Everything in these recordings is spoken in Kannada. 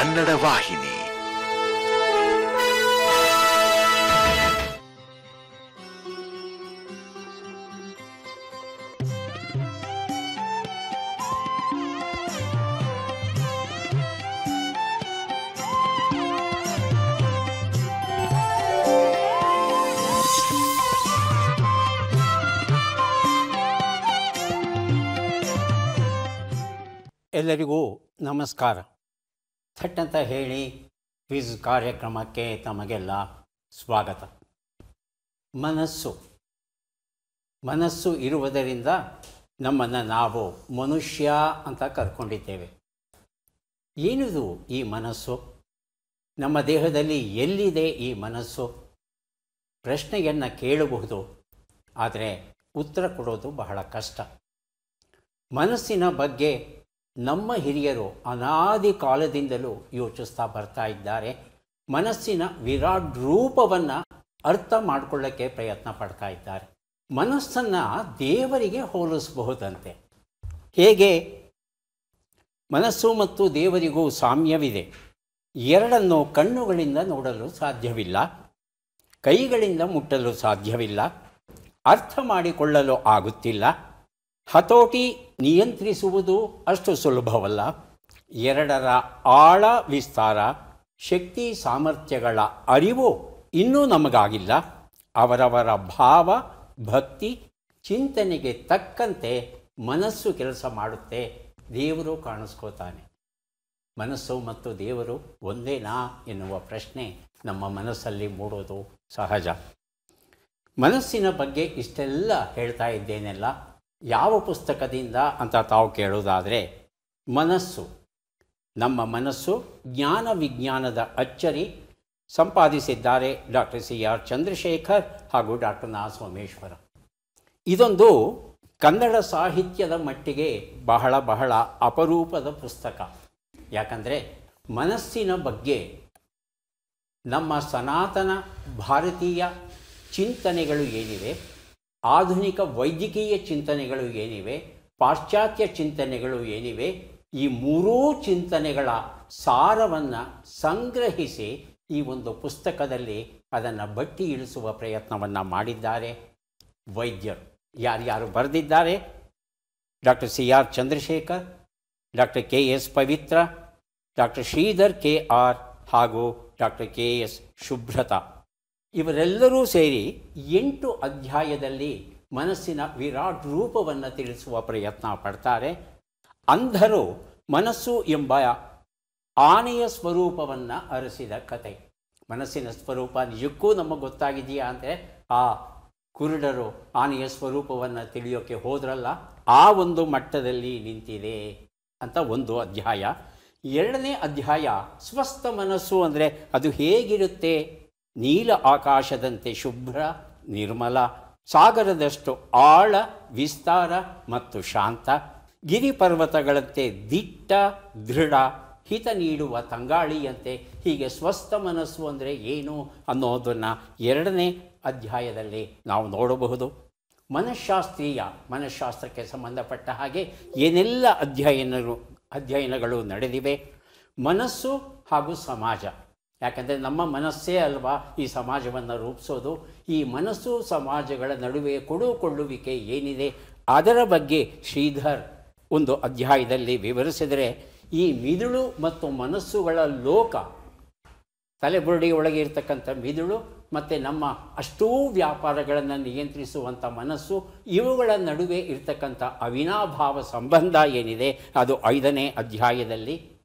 ಕನ್ನಡ ವಾಹಿನಿ. ಎಲ್ಲರಿಗೂ ನಮಸ್ಕಾರ. ಥಟ್ ಅಂತ ಹೇಳಿ ಕ್ವಿಜ್ ಕಾರ್ಯಕ್ರಮಕ್ಕೆ ತಮಗೆಲ್ಲ ಸ್ವಾಗತ. ಮನಸ್ಸು ಇರುವುದರಿಂದ ನಮ್ಮನ್ನು ನಾವು ಮನುಷ್ಯ ಅಂತ ಕರ್ಕೊಂಡಿದ್ದೇವೆ. ಏನಿದು ಈ ಮನಸ್ಸು? ನಮ್ಮ ದೇಹದಲ್ಲಿ ಎಲ್ಲಿದೆ ಈ ಮನಸ್ಸು? ಪ್ರಶ್ನೆಯನ್ನು ಕೇಳಬಹುದು, ಆದರೆ ಉತ್ತರ ಕೊಡೋದು ಬಹಳ ಕಷ್ಟ. ಮನಸ್ಸಿನ ಬಗ್ಗೆ ನಮ್ಮ ಹಿರಿಯರು ಅನಾದಿ ಕಾಲದಿಂದಲೂ ಯೋಚಿಸ್ತಾ ಬರ್ತಾ ಇದ್ದಾರೆ. ಮನಸ್ಸಿನ ವಿರಾಟ್ ರೂಪವನ್ನು ಅರ್ಥ ಮಾಡಿಕೊಳ್ಳೋಕ್ಕೆ ಪ್ರಯತ್ನ ಪಡ್ತಾ ಇದ್ದಾರೆ. ಮನಸ್ಸನ್ನು ದೇವರಿಗೆ ಹೋಲಿಸಬಹುದಂತೆ. ಹೇಗೆ? ಮನಸ್ಸು ಮತ್ತು ದೇವರಿಗೂ ಸಾಮ್ಯವಿದೆ. ಎರಡನ್ನು ಕಣ್ಣುಗಳಿಂದ ನೋಡಲು ಸಾಧ್ಯವಿಲ್ಲ, ಕೈಗಳಿಂದ ಮುಟ್ಟಲು ಸಾಧ್ಯವಿಲ್ಲ, ಅರ್ಥ ಮಾಡಿಕೊಳ್ಳಲು ಆಗುತ್ತಿಲ್ಲ. ಹತೋಟಿ ನಿಯಂತ್ರಿಸುವುದು ಅಷ್ಟು ಸುಲಭವಲ್ಲ. ಎರಡರ ಆಳ ವಿಸ್ತಾರ, ಶಕ್ತಿ ಸಾಮರ್ಥ್ಯಗಳ ಅರಿವು ಇನ್ನೂ ನಮಗಾಗಿಲ್ಲ. ಅವರವರ ಭಾವ, ಭಕ್ತಿ, ಚಿಂತನೆಗೆ ತಕ್ಕಂತೆ ಮನಸ್ಸು ಕೆಲಸ ಮಾಡುತ್ತೆ, ದೇವರು ಕಾಣಿಸ್ಕೋತಾನೆ. ಮನಸ್ಸು ಮತ್ತು ದೇವರು ಒಂದೇನಾ ಎನ್ನುವ ಪ್ರಶ್ನೆ ನಮ್ಮ ಮನಸ್ಸಲ್ಲಿ ಮೂಡೋದು ಸಹಜ. ಮನಸ್ಸಿನ ಬಗ್ಗೆ ಇಷ್ಟೆಲ್ಲ ಹೇಳ್ತಾ ಇದ್ದೇನೆಲ್ಲ ಯಾವ ಪುಸ್ತಕದಿಂದ ಅಂತ ತಾವು ಕೇಳೋದಾದರೆ, ನಮ್ಮ ಮನಸ್ಸು ಜ್ಞಾನ ವಿಜ್ಞಾನದ ಅಚ್ಚರಿ ಸಂಪಾದಿಸಿದ್ದಾರೆ ಡಾಕ್ಟರ್ CR ಚಂದ್ರಶೇಖರ್ ಹಾಗೂ ಡಾಕ್ಟರ್ ನಾ ಸೋಮೇಶ್ವರ. ಇದೊಂದು ಕನ್ನಡ ಸಾಹಿತ್ಯದ ಮಟ್ಟಿಗೆ ಬಹಳ ಅಪರೂಪದ ಪುಸ್ತಕ. ಯಾಕಂದರೆ ಮನಸ್ಸಿನ ಬಗ್ಗೆ ನಮ್ಮ ಸನಾತನ ಭಾರತೀಯ ಚಿಂತನೆಗಳು ಏನಿವೆ, ಆಧುನಿಕ ವೈದ್ಯಕೀಯ ಚಿಂತನೆಗಳು ಏನಿವೆ, ಪಾಶ್ಚಾತ್ಯ ಚಿಂತನೆಗಳು ಏನಿವೆ, ಈ ಮೂರೂ ಚಿಂತನೆಗಳ ಸಾರವನ್ನು ಸಂಗ್ರಹಿಸಿ ಈ ಒಂದು ಪುಸ್ತಕದಲ್ಲಿ ಅದನ್ನು ಬಟ್ಟಿ ಇಳಿಸುವ ಪ್ರಯತ್ನವನ್ನು ಮಾಡಿದ್ದಾರೆ ವೈದ್ಯರು. ಯಾರ್ಯಾರು ಬರೆದಿದ್ದಾರೆ? Doctor CR Chandrashekhar, doctor KS Pavitra, doctor Shridhar KR ಹಾಗೂ ಡಾಕ್ಟರ್ KS ಶುಭ್ರತಾ. ಇವರೆಲ್ಲರೂ ಸೇರಿ 8 ಅಧ್ಯಾಯದಲ್ಲಿ ಮನಸ್ಸಿನ ವಿರಾಟ್ ರೂಪವನ್ನು ತಿಳಿಸುವ ಪ್ರಯತ್ನ ಪಡ್ತಾರೆ. ಅಂಧರು ಮನಸ್ಸು ಎಂಬ ಆನೆಯ ಸ್ವರೂಪವನ್ನು ಅರಸಿದ ಕತೆ. ಮನಸ್ಸಿನ ಸ್ವರೂಪ ನಿಜಕ್ಕೂ ನಮಗೆ ಗೊತ್ತಾಗಿದೆಯಾ ಅಂದರೆ, ಆ ಕುರುಡರು ಆನೆಯ ಸ್ವರೂಪವನ್ನು ತಿಳಿಯೋಕ್ಕೆ ಹೋದ್ರಲ್ಲ, ಆ ಒಂದು ಮಟ್ಟದಲ್ಲಿ ನಿಂತಿದೆ ಅಂತ ಒಂದು ಅಧ್ಯಾಯ. ಎರಡನೇ ಅಧ್ಯಾಯ ಸ್ವಸ್ಥ ಮನಸ್ಸು ಅಂದರೆ ಅದು ಹೇಗಿರುತ್ತೆ? ನೀಲ ಆಕಾಶದಂತೆ ಶುಭ್ರ, ನಿರ್ಮಲ, ಸಾಗರದಷ್ಟು ಆಳ, ವಿಸ್ತಾರ ಮತ್ತು ಶಾಂತ, ಗಿರಿ ಪರ್ವತಗಳಂತೆ ದಿಟ್ಟ, ದೃಢ, ಹಿತ ನೀಡುವ ತಂಗಾಳಿಯಂತೆ. ಹೀಗೆ ಸ್ವಸ್ಥ ಮನಸ್ಸು ಅಂದರೆ ಏನು ಅನ್ನೋದನ್ನು ಎರಡನೇ ಅಧ್ಯಾಯದಲ್ಲಿ ನಾವು ನೋಡಬಹುದು. ಮನಃಶಾಸ್ತ್ರಕ್ಕೆ ಸಂಬಂಧಪಟ್ಟ ಹಾಗೆ ಏನೆಲ್ಲ ಅಧ್ಯಯನಗಳು ನಡೆದಿವೆ. ಮನಸ್ಸು ಹಾಗೂ ಸಮಾಜ, ಯಾಕಂದರೆ ನಮ್ಮ ಮನಸ್ಸೇ ಅಲ್ವಾ ಈ ಸಮಾಜವನ್ನು ರೂಪಿಸೋದು. ಈ ಮನಸ್ಸು ಸಮಾಜಗಳ ನಡುವೆ ಕೊಡುಕೊಳ್ಳುವಿಕೆ ಏನಿದೆ ಅದರ ಬಗ್ಗೆ ಶ್ರೀಧರ್ ಒಂದು ಅಧ್ಯಾಯದಲ್ಲಿ ವಿವರಿಸಿದರೆ, ಈ ಮಿದುಳು ಮತ್ತು ಮನಸ್ಸುಗಳ ಲೋಕ, ತಲೆಬುರುಡೆಯೊಳಗೆ ಇರತಕ್ಕಂಥ ಮಿದುಳು ಮತ್ತು ನಮ್ಮ ಅಷ್ಟೂ ವ್ಯಾಪಾರಗಳನ್ನು ನಿಯಂತ್ರಿಸುವಂಥ ಮನಸ್ಸು, ಇವುಗಳ ನಡುವೆ ಇರತಕ್ಕಂಥ ಅವಿನಾಭಾವ ಸಂಬಂಧ ಏನಿದೆ ಅದು 5ನೇ ಅಧ್ಯಾಯದಲ್ಲಿ.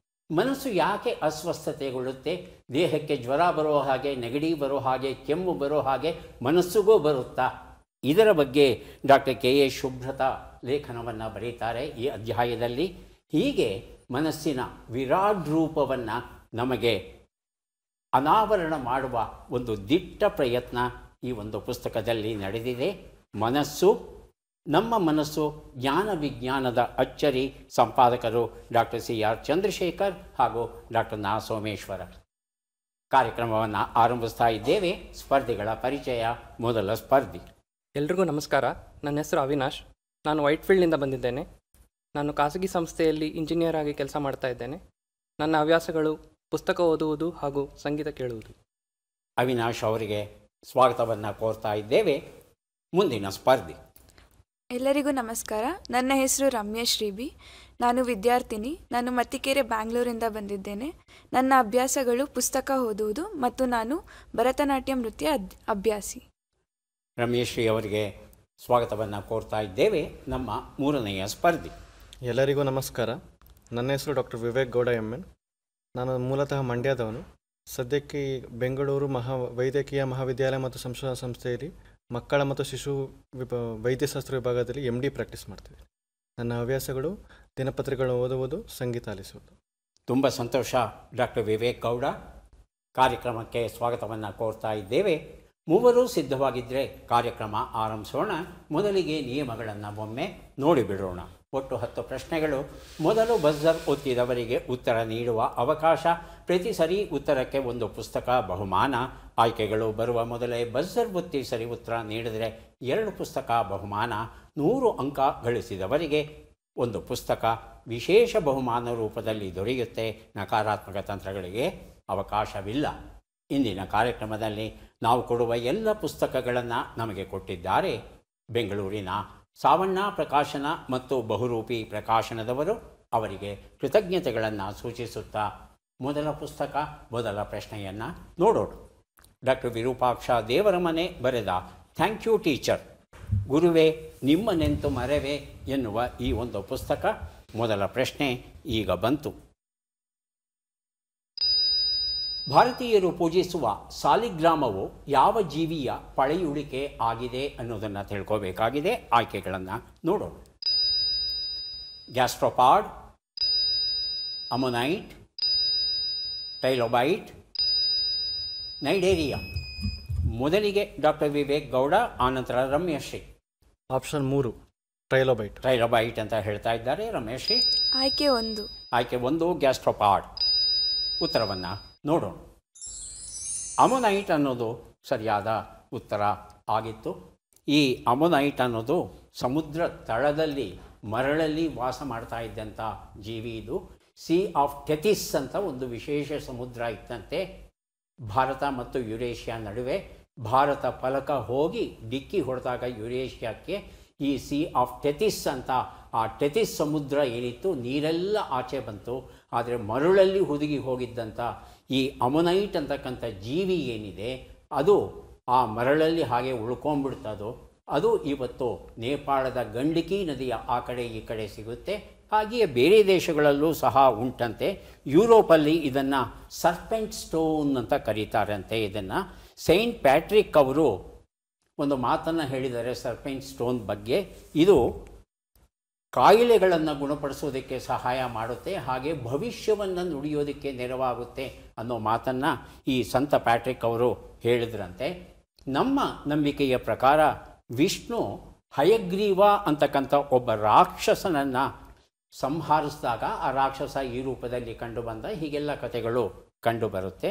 ಮನಸ್ಸು ಯಾಕೆ ಅಸ್ವಸ್ಥತೆಗೊಳ್ಳುತ್ತೆ? ದೇಹಕ್ಕೆ ಜ್ವರ ಬರೋ ಹಾಗೆ, ನೆಗಡಿ ಬರೋ ಹಾಗೆ, ಕೆಮ್ಮು ಬರೋ ಹಾಗೆ ಮನಸ್ಸಿಗೂ ಬರುತ್ತಾ? ಇದರ ಬಗ್ಗೆ ಡಾಕ್ಟರ್ KS ಶುಭ್ರತಾ ಲೇಖನವನ್ನು ಬರೀತಾರೆ ಈ ಅಧ್ಯಾಯದಲ್ಲಿ. ಹೀಗೆ ಮನಸ್ಸಿನ ವಿರಾಟ್ ರೂಪವನ್ನು ನಮಗೆ ಅನಾವರಣ ಮಾಡುವ ಒಂದು ದಿಟ್ಟ ಪ್ರಯತ್ನ ಈ ಒಂದು ಪುಸ್ತಕದಲ್ಲಿ ನಡೆದಿದೆ. ನಮ್ಮ ಮನಸ್ಸು ಜ್ಞಾನ ವಿಜ್ಞಾನದ ಅಚ್ಚರಿ ಸಂಪಾದಕರು ಡಾಕ್ಟರ್ CR ಚಂದ್ರಶೇಖರ್ ಹಾಗೂ ಡಾಕ್ಟರ್ ನಾ ಸೋಮೇಶ್ವರ. ಕಾರ್ಯಕ್ರಮವನ್ನು ಆರಂಭಿಸ್ತಾ ಇದ್ದೇವೆ. ಸ್ಪರ್ಧಿಗಳ ಪರಿಚಯ. ಮೊದಲ ಸ್ಪರ್ಧಿ. ಎಲ್ರಿಗೂ ನಮಸ್ಕಾರ. ನನ್ನ ಹೆಸರು ಅವಿನಾಶ್. ನಾನು ವೈಟ್ಫೀಲ್ಡ್ನಿಂದ ಬಂದಿದ್ದೇನೆ. ನಾನು ಖಾಸಗಿ ಸಂಸ್ಥೆಯಲ್ಲಿ ಇಂಜಿನಿಯರ್ ಆಗಿ ಕೆಲಸ ಮಾಡ್ತಾ ಇದ್ದೇನೆ. ನನ್ನ ಹವ್ಯಾಸಗಳು ಪುಸ್ತಕ ಓದುವುದು ಹಾಗೂ ಸಂಗೀತ ಕೇಳುವುದು. ಅವಿನಾಶ್ ಅವರಿಗೆ ಸ್ವಾಗತವನ್ನು ಕೋರ್ತಾ ಇದ್ದೇವೆ. ಮುಂದಿನ ಸ್ಪರ್ಧಿ. ಎಲ್ಲರಿಗೂ ನಮಸ್ಕಾರ. ನನ್ನ ಹೆಸರು ರಮ್ಯಾ ಶ್ರೀಬಿ. ನಾನು ವಿದ್ಯಾರ್ಥಿನಿ. ನಾನು ಮತ್ತಿಕೆರೆ ಬ್ಯಾಂಗ್ಳೂರಿಂದ ಬಂದಿದ್ದೇನೆ. ನನ್ನ ಅಭ್ಯಾಸಗಳು ಪುಸ್ತಕ ಓದುವುದು ಮತ್ತು ನಾನು ಭರತನಾಟ್ಯ ನೃತ್ಯ ಅಭ್ಯಾಸಿ. ರಮೇಶ್ರೀ ಅವರಿಗೆ ಸ್ವಾಗತವನ್ನು ಕೋರ್ತಾ ಇದ್ದೇವೆ. ನಮ್ಮ ಮೂರನೆಯ ಸ್ಪರ್ಧಿ. ಎಲ್ಲರಿಗೂ ನಮಸ್ಕಾರ. ನನ್ನ ಹೆಸರು ಡಾಕ್ಟರ್ ವಿವೇಕ್ ಗೌಡ ಎಮ್.ಎನ್. ನಾನು ಮೂಲತಃ ಮಂಡ್ಯದವನು. ಸದ್ಯಕ್ಕೆ ಬೆಂಗಳೂರು ವೈದ್ಯಕೀಯ ಮಹಾವಿದ್ಯಾಲಯ ಮತ್ತು ಸಂಶೋಧನಾ ಸಂಸ್ಥೆಯಲ್ಲಿ ಮಕ್ಕಳ ಮತ್ತು ಶಿಶು ವೈದ್ಯಶಾಸ್ತ್ರ ವಿಭಾಗದಲ್ಲಿ MD ಪ್ರಾಕ್ಟೀಸ್ ಮಾಡ್ತೀವಿ. ನನ್ನ ಹವ್ಯಾಸಗಳು ದಿನಪತ್ರಿಕೆಗಳನ್ನು ಓದುವುದು, ಸಂಗೀತ ಆಲಿಸುವುದು. ತುಂಬ ಸಂತೋಷ ಡಾಕ್ಟರ್ ವಿವೇಕ್ ಗೌಡ. ಕಾರ್ಯಕ್ರಮಕ್ಕೆ ಸ್ವಾಗತವನ್ನು ಕೋರ್ತಾ ಇದ್ದೇವೆ. ಮೂವರು ಸಿದ್ಧವಾಗಿದ್ದರೆ ಕಾರ್ಯಕ್ರಮ ಆರಂಭಿಸೋಣ. ಮೊದಲಿಗೆ ನಿಯಮಗಳನ್ನು ಒಮ್ಮೆ ನೋಡಿಬಿಡೋಣ. ಒಟ್ಟು 10 ಪ್ರಶ್ನೆಗಳು. ಮೊದಲು ಬಜರ್ ಒತ್ತಿದವರಿಗೆ ಉತ್ತರ ನೀಡುವ ಅವಕಾಶ. ಪ್ರತಿ ಸರಿ ಉತ್ತರಕ್ಕೆ ಒಂದು ಪುಸ್ತಕ ಬಹುಮಾನ. ಆಯ್ಕೆಗಳು ಬರುವ ಮೊದಲೇ ಬಜರ್ ಒತ್ತಿ ಸರಿ ಉತ್ತರ ನೀಡಿದರೆ 2 ಪುಸ್ತಕ ಬಹುಮಾನ. 100 ಅಂಕ ಗಳಿಸಿದವರಿಗೆ ಒಂದು ಪುಸ್ತಕ ವಿಶೇಷ ಬಹುಮಾನ ರೂಪದಲ್ಲಿ ದೊರೆಯುತ್ತೆ. ನಕಾರಾತ್ಮಕ ತಂತ್ರಗಳಿಗೆ ಅವಕಾಶವಿಲ್ಲ. ಇಂದಿನ ಕಾರ್ಯಕ್ರಮದಲ್ಲಿ ನಾವು ಕೊಡುವ ಎಲ್ಲ ಪುಸ್ತಕಗಳನ್ನು ನಮಗೆ ಕೊಟ್ಟಿದ್ದಾರೆ ಬೆಂಗಳೂರಿನ ಸಾವಣ್ಣ ಪ್ರಕಾಶನ ಮತ್ತು ಬಹುರೂಪಿ ಪ್ರಕಾಶನದವರು. ಅವರಿಗೆ ಕೃತಜ್ಞತೆಗಳನ್ನು ಸೂಚಿಸುತ್ತಾ ಮೊದಲ ಪುಸ್ತಕ, ಮೊದಲ ಪ್ರಶ್ನೆಯನ್ನು ನೋಡೋಣ. ಡಾಕ್ಟರ್ ವಿರೂಪಾಕ್ಷ ದೇವರಮನೆ ಬರೆದ ಥ್ಯಾಂಕ್ ಯು ಟೀಚರ್, ಗುರುವೇ ನಿಮ್ಮ ನೆಂತು ಮರೆವೆ ಎನ್ನುವ ಈ ಒಂದು ಪುಸ್ತಕ. ಮೊದಲ ಪ್ರಶ್ನೆ ಈಗ ಬಂತು. ಭಾರತೀಯರು ಪೂಜಿಸುವ ಸಾಲಿಗ್ರಾಮವು ಯಾವ ಜೀವಿಯ ಪಳೆಯುಳಿಕೆ ಆಗಿದೆ ಅನ್ನೋದನ್ನು ತಿಳ್ಕೋಬೇಕಾಗಿದೆ. ಆಯ್ಕೆಗಳನ್ನು ನೋಡೋಣ. Gastropod, ammonite, trilobite, cnidaria. ಮೊದಲಿಗೆ ಡಾಕ್ಟರ್ ವಿವೇಕ್ ಗೌಡ, ಆನಂತರ ರಮ್ಯಶ್ರೀ. Option 3 trilobite. ಟ್ರೈಲೋಬೈಟ್ ಅಂತ ಹೇಳ್ತಾ ಇದ್ದಾರೆ ರಮ್ಯಶ್ರೀ. ಆಯ್ಕೆ 1. ಆಯ್ಕೆ 1 ಗ್ಯಾಸ್ಟ್ರೋಪಾಡ್. ಉತ್ತರವನ್ನು ನೋಡೋಣ. ಅಮೋನೈಟ್ ಅನ್ನೋದು ಸರಿಯಾದ ಉತ್ತರ ಆಗಿತ್ತು. ಈ ಅಮೋನೈಟ್ ಅನ್ನೋದು ಸಮುದ್ರ ತಳದಲ್ಲಿ ಮರಳಲ್ಲಿ ವಾಸ ಮಾಡ್ತಾ ಇದ್ದಂಥ ಜೀವಿ. ಇದು ಸೀ ಆಫ್ ಟೆಥಿಸ್ ಅಂತ ಒಂದು ವಿಶೇಷ ಸಮುದ್ರ ಇತ್ತಂತೆ. ಭಾರತ ಮತ್ತು ಯುರೇಷಿಯಾ ನಡುವೆ ಭಾರತ ಫಲಕ ಹೋಗಿ ಡಿಕ್ಕಿ ಹೊಡೆದಾಗ ಯುರೇಷಿಯಾಕ್ಕೆ ಈ ಸೀ ಆಫ್ ಟೆಥಿಸ್ ಅಂತ ಆ ಟೆಥಿಸ್ ಸಮುದ್ರ ಏನಿತ್ತು ನೀರೆಲ್ಲ ಆಚೆ ಬಂತು. ಆದರೆ ಮರಳಲ್ಲಿ ಹುದುಗಿ ಹೋಗಿದ್ದಂಥ ಈ ಅಮೋನೈಟ್ ಅಂತಕ್ಕಂಥ ಜೀವಿ ಏನಿದೆ ಅದು ಆ ಮರಳಲ್ಲಿ ಹಾಗೆ ಉಳ್ಕೊಂಡ್ಬಿಡ್ತದೋ. ಅದು ಇವತ್ತು ನೇಪಾಳದ ಗಂಡಕಿ ನದಿಯ ಆ ಕಡೆ ಈ ಕಡೆ ಸಿಗುತ್ತೆ. ಹಾಗೆಯೇ ಬೇರೆ ದೇಶಗಳಲ್ಲೂ ಸಹ ಉಂಟಂತೆ. ಯುರೋಪಲ್ಲಿ ಇದನ್ನು ಸರ್ಪೆಂಟ್ ಸ್ಟೋನ್ ಅಂತ ಕರೀತಾರಂತೆ. ಇದನ್ನು ಸೈಂಟ್ ಪ್ಯಾಟ್ರಿಕ್ ಅವರು ಒಂದು ಮಾತನ್ನು ಹೇಳಿದ್ದಾರೆ ಸರ್ಪೆಂಟ್ ಸ್ಟೋನ್ ಬಗ್ಗೆ. ಇದು ಕಾಯಿಲೆಗಳನ್ನು ಗುಣಪಡಿಸೋದಕ್ಕೆ ಸಹಾಯ ಮಾಡುತ್ತೆ, ಹಾಗೆ ಭವಿಷ್ಯವನ್ನು ನುಡಿಯೋದಕ್ಕೆ ನೆರವಾಗುತ್ತೆ ಅನ್ನೋ ಮಾತನ್ನು ಈ ಸಂತ ಪ್ಯಾಟ್ರಿಕ್ ಅವರು ಹೇಳಿದ್ರಂತೆ. ನಮ್ಮ ನಂಬಿಕೆಯ ಪ್ರಕಾರ ವಿಷ್ಣು ಹಯಗ್ರೀವ ಅಂತಕ್ಕಂಥ ಒಬ್ಬ ರಾಕ್ಷಸನನ್ನು ಸಂಹರಿಸಿದಾಗ ಆ ರಾಕ್ಷಸ ಈ ರೂಪದಲ್ಲಿ ಕಂಡುಬಂದ. ಹೀಗೆಲ್ಲ ಕಥೆಗಳು ಕಂಡುಬರುತ್ತೆ.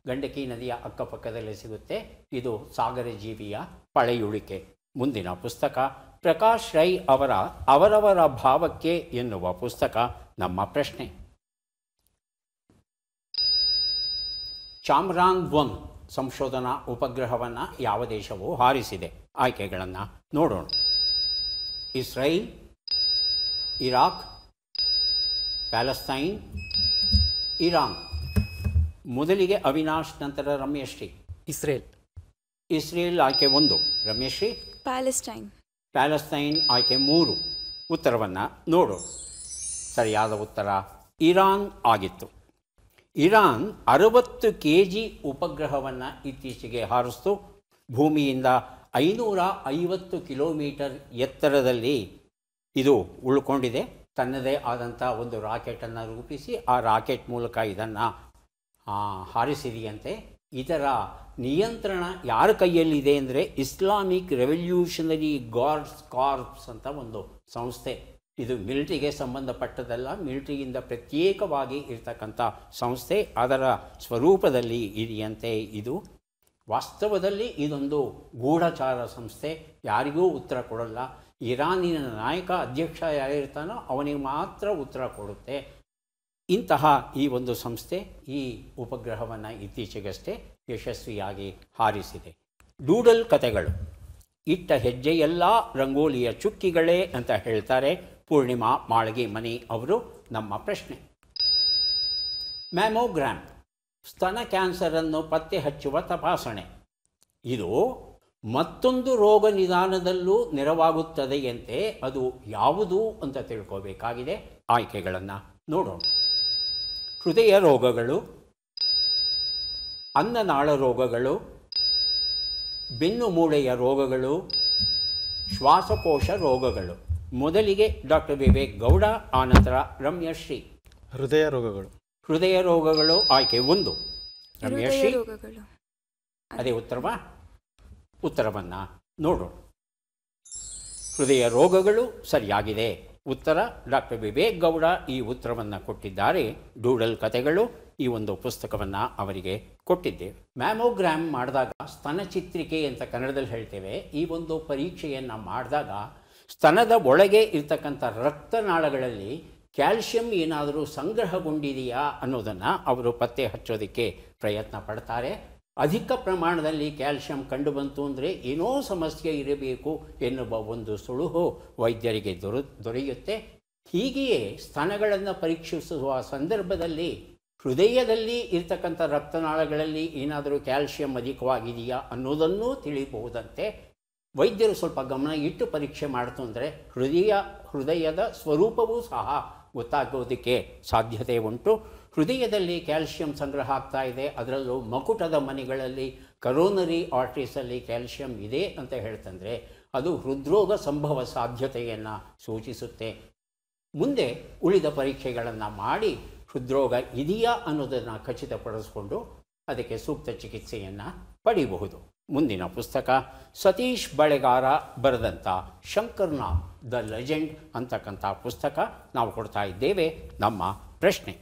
ಗಂಡಕಿ ನದಿಯ ಅಕ್ಕಪಕ್ಕದಲ್ಲಿ ಸಿಗುತ್ತೆ. ಇದು ಸಾಗರ ಜೀವಿಯ ಪಳೆಯುಳಿಕೆ. ಮುಂದಿನ ಪುಸ್ತಕ ಪ್ರಕಾಶ್ ರೈ ಅವರ ಅವರವರ ಭಾವಕ್ಕೆ ಎನ್ನುವ ಪುಸ್ತಕ. ನಮ್ಮ ಪ್ರಶ್ನೆ, ಚಾಮ್ರಾನ್-1 ಸಂಶೋಧನಾ ಉಪಗ್ರಹವನ್ನು ಯಾವ ದೇಶವು ಹಾರಿಸಿದೆ? ಆಯ್ಕೆಗಳನ್ನು ನೋಡೋಣ. Israel, Iraq, Palestine, Iran. ಮೊದಲಿಗೆ ಅವಿನಾಶ್, ನಂತರ ರಮ್ಯಶ್ರೀ. ಇಸ್ರೇಲ್ ಆಯ್ಕೆ 1. ರಮ್ಯಶ್ರೀ. ಪ್ಯಾಲೆಸ್ತೈನ್ ಆಯ್ಕೆ 3. ಉತ್ತರವನ್ನು ನೋಡು. ಸರಿಯಾದ ಉತ್ತರ ಇರಾನ್ ಆಗಿತ್ತು. ಇರಾನ್ 60 kg ಉಪಗ್ರಹವನ್ನು ಇತ್ತೀಚೆಗೆ ಹಾರಿಸಿತು. ಭೂಮಿಯಿಂದ 550 ಕಿಲೋಮೀಟರ್ ಎತ್ತರದಲ್ಲಿ ಇದು ಉಳ್ಕೊಂಡಿದೆ. ತನ್ನದೇ ಆದಂಥ ಒಂದು ರಾಕೆಟನ್ನು ರೂಪಿಸಿ ಆ ರಾಕೆಟ್ ಮೂಲಕ ಇದನ್ನು ಹಾರಿಸಿದೆಯಂತೆ. ಇದರ ನಿಯಂತ್ರಣ ಯಾರ ಕೈಯಲ್ಲಿದೆ ಅಂದರೆ ಇಸ್ಲಾಮಿಕ್ ರೆವಲ್ಯೂಷನರಿ ಗಾರ್ಡ್ಸ್ ಕಾರ್ಪ್ಸ್ ಅಂತ ಒಂದು ಸಂಸ್ಥೆ. ಇದು ಮಿಲಿಟರಿಗೆ ಸಂಬಂಧಪಟ್ಟದಲ್ಲ, ಮಿಲಿಟರಿಯಿಂದ ಪ್ರತ್ಯೇಕವಾಗಿ ಇರ್ತಕ್ಕಂಥ ಸಂಸ್ಥೆ. ಅದರ ಸ್ವರೂಪದಲ್ಲಿ ಇದೆಯಂತೆ. ಇದು ವಾಸ್ತವದಲ್ಲಿ ಇದೊಂದು ಗೂಢಚಾರ ಸಂಸ್ಥೆ, ಯಾರಿಗೂ ಉತ್ತರ ಕೊಡಲ್ಲ. ಇರಾನಿನ ನಾಯಕ ಅಧ್ಯಕ್ಷ ಯಾರಿರ್ತಾನೋ ಅವನಿಗೆ ಮಾತ್ರ ಉತ್ತರ ಕೊಡುತ್ತೆ. ಇಂತಹ ಈ ಒಂದು ಸಂಸ್ಥೆ ಈ ಉಪಗ್ರಹವನ್ನು ಇತ್ತೀಚೆಗಷ್ಟೇ ಯಶಸ್ವಿಯಾಗಿ ಹಾರಿಸಿದೆ. ಡೂಡಲ್ ಕಥೆಗಳು, ಇಟ್ಟ ಹೆಜ್ಜೆಯೆಲ್ಲ ರಂಗೋಲಿಯ ಚುಕ್ಕಿಗಳೇ ಅಂತ ಹೇಳ್ತಾರೆ ಪೂರ್ಣಿಮಾ ಮಾಳ್ಗಿ ಮನಿ ಅವರು. ನಮ್ಮ ಪ್ರಶ್ನೆ, ಮ್ಯಾಮೋಗ್ರಾಮ್ ಸ್ತನ ಕ್ಯಾನ್ಸರನ್ನು ಪತ್ತೆ ಹಚ್ಚುವ ತಪಾಸಣೆ, ಇದು ಮತ್ತೊಂದು ರೋಗ ನಿದಾನದಲ್ಲೂ ನೆರವಾಗುತ್ತದೆಯಂತೆ. ಅದು ಯಾವುದು ಅಂತ ತಿಳ್ಕೋಬೇಕಾಗಿದೆ. ಆಯ್ಕೆಗಳನ್ನು ನೋಡೋಣ. ಹೃದಯ ರೋಗಗಳು, ಅನ್ನನಾಳ ರೋಗಗಳು, ಬೆನ್ನು ಮೂಳೆಯ ರೋಗಗಳು, ಶ್ವಾಸಕೋಶ ರೋಗಗಳು. ಮೊದಲಿಗೆ ಡಾಕ್ಟರ್ ವಿವೇಕ್ ಗೌಡ, ಆನಂತರ ರಮ್ಯಶ್ರೀ. ಹೃದಯ ರೋಗಗಳು. ಹೃದಯ ರೋಗಗಳು ಆಯ್ಕೆ 1. ರಮ್ಯಶ್ರೀ ರೋಗಗಳು. ಅದೇ ಉತ್ತರವಾ? ಉತ್ತರವನ್ನು ನೋಡೋಣ. ಹೃದಯ ರೋಗಗಳು ಸರಿಯಾಗಿದೆ ಉತ್ತರ. ಡಾಕ್ಟರ್ ವಿವೇಕ್ ಗೌಡ ಈ ಉತ್ತರವನ್ನು ಕೊಟ್ಟಿದ್ದಾರೆ. ಡೂಡಲ್ ಕಥೆಗಳು ಈ ಒಂದು ಪುಸ್ತಕವನ್ನು ಅವರಿಗೆ ಕೊಟ್ಟಿದ್ದೇವೆ. ಮ್ಯಾಮೋಗ್ರಾಮ್ ಮಾಡಿದಾಗ, ಸ್ತನ ಚಿತ್ರಿಕೆ ಅಂತ ಕನ್ನಡದಲ್ಲಿ ಹೇಳ್ತೇವೆ, ಈ ಒಂದು ಪರೀಕ್ಷೆಯನ್ನು ಮಾಡಿದಾಗ ಸ್ತನದ ಒಳಗೆ ಇರ್ತಕ್ಕಂಥ ರಕ್ತನಾಳಗಳಲ್ಲಿ ಕ್ಯಾಲ್ಶಿಯಂ ಏನಾದರೂ ಸಂಗ್ರಹಗೊಂಡಿದೆಯಾ ಅನ್ನೋದನ್ನು ಅವರು ಪತ್ತೆ ಹಚ್ಚೋದಕ್ಕೆ ಪ್ರಯತ್ನ ಪಡ್ತಾರೆ. ಅಧಿಕ ಪ್ರಮಾಣದಲ್ಲಿ ಕ್ಯಾಲ್ಶಿಯಂ ಕಂಡುಬಂತು ಅಂದರೆ ಏನೋ ಸಮಸ್ಯೆ ಇರಬೇಕು ಎನ್ನುವ ಒಂದು ಸುಳುಹು ವೈದ್ಯರಿಗೆ ದೊರೆಯುತ್ತೆ. ಹೀಗೆಯೇ ಸ್ತನಗಳನ್ನು ಪರೀಕ್ಷಿಸುವ ಸಂದರ್ಭದಲ್ಲಿ ಹೃದಯದಲ್ಲಿ ಇರ್ತಕ್ಕಂಥ ರಕ್ತನಾಳಗಳಲ್ಲಿ ಏನಾದರೂ ಕ್ಯಾಲ್ಶಿಯಂ ಅಧಿಕವಾಗಿದೆಯಾ ಅನ್ನೋದನ್ನೂ ತಿಳಿಬಹುದಂತೆ. ವೈದ್ಯರು ಸ್ವಲ್ಪ ಗಮನ ಇಟ್ಟು ಪರೀಕ್ಷೆ ಮಾಡ್ತು ಅಂದರೆ ಹೃದಯದ ಸ್ವರೂಪವೂ ಸಹ ಗೊತ್ತಾಗೋದಕ್ಕೆ ಸಾಧ್ಯತೆ ಉಂಟು. ಹೃದಯದಲ್ಲಿ ಕ್ಯಾಲ್ಶಿಯಂ ಸಂಗ್ರಹ ಆಗ್ತಾ ಇದೆ, ಅದರಲ್ಲೂ ಮಕುಟದ ಮನೆಗಳಲ್ಲಿ ಕರೋನರಿ ಆರ್ಟರೀಸಲ್ಲಿ ಕ್ಯಾಲ್ಶಿಯಂ ಇದೆ ಅಂತ ಹೇಳ್ತಂದರೆ ಅದು ಹೃದ್ರೋಗ ಸಂಭವ ಸಾಧ್ಯತೆಯನ್ನು ಸೂಚಿಸುತ್ತೆ. ಮುಂದೆ ಉಳಿದ ಪರೀಕ್ಷೆಗಳನ್ನು ಮಾಡಿ ಹೃದ್ರೋಗ ಇದೆಯಾ ಅನ್ನೋದನ್ನು ಖಚಿತಪಡಿಸಿಕೊಂಡು ಅದಕ್ಕೆ ಸೂಕ್ತ ಚಿಕಿತ್ಸೆಯನ್ನು ಪಡೆಯಬಹುದು. ಮುಂದಿನ ಪುಸ್ತಕ ಸತೀಶ್ ಬಳೆಗಾರ ಬರೆದಂಥ ಶಂಕರ್ನಾಗ್ ದ ಲೆಜೆಂಡ್ ಅಂತಕ್ಕಂಥ ಪುಸ್ತಕ ನಾವು ಕೊಡ್ತಾ ಇದ್ದೇವೆ. ನಮ್ಮ ಪ್ರಶ್ನೆ,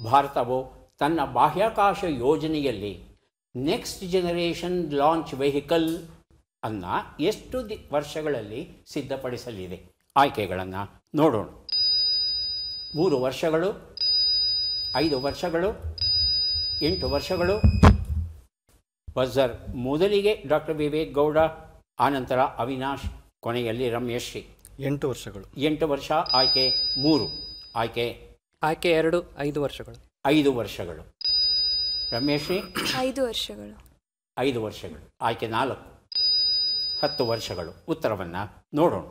ಭಾರತವು ತನ್ನ ಬಾಹ್ಯಾಕಾಶ ಯೋಜನೆಯಲ್ಲಿ ನೆಕ್ಸ್ಟ್ ಜನರೇಷನ್ ಲಾಂಚ್ ವೆಹಿಕಲ್ ಅನ್ನು ಎಷ್ಟು ವರ್ಷಗಳಲ್ಲಿ ಸಿದ್ಧಪಡಿಸಲಿದೆ? ಆಯ್ಕೆಗಳನ್ನು ನೋಡೋಣ. 3 ವರ್ಷಗಳು, 5 ವರ್ಷಗಳು, 8 ವರ್ಷಗಳು. ಬಜರ್ ಮೊದಲಿಗೆ ಡಾಕ್ಟರ್ ವಿವೇಕ್ ಗೌಡ, ಆನಂತರ ಅವಿನಾಶ್, ಕೊನೆಯಲ್ಲಿ ರಮ್ಯಶ್ರೀ. 8 ವರ್ಷಗಳು. 8 ವರ್ಷ ಆಯ್ಕೆ 3. ಆಯ್ಕೆ 2, 5 ವರ್ಷಗಳು. 5 ವರ್ಷಗಳು. ರಮ್ಯಶ್ರೀ 5 ವರ್ಷಗಳು. 5 ವರ್ಷಗಳು. ಆಯ್ಕೆ 4, 10 ವರ್ಷಗಳು. ಉತ್ತರವನ್ನು ನೋಡೋಣ.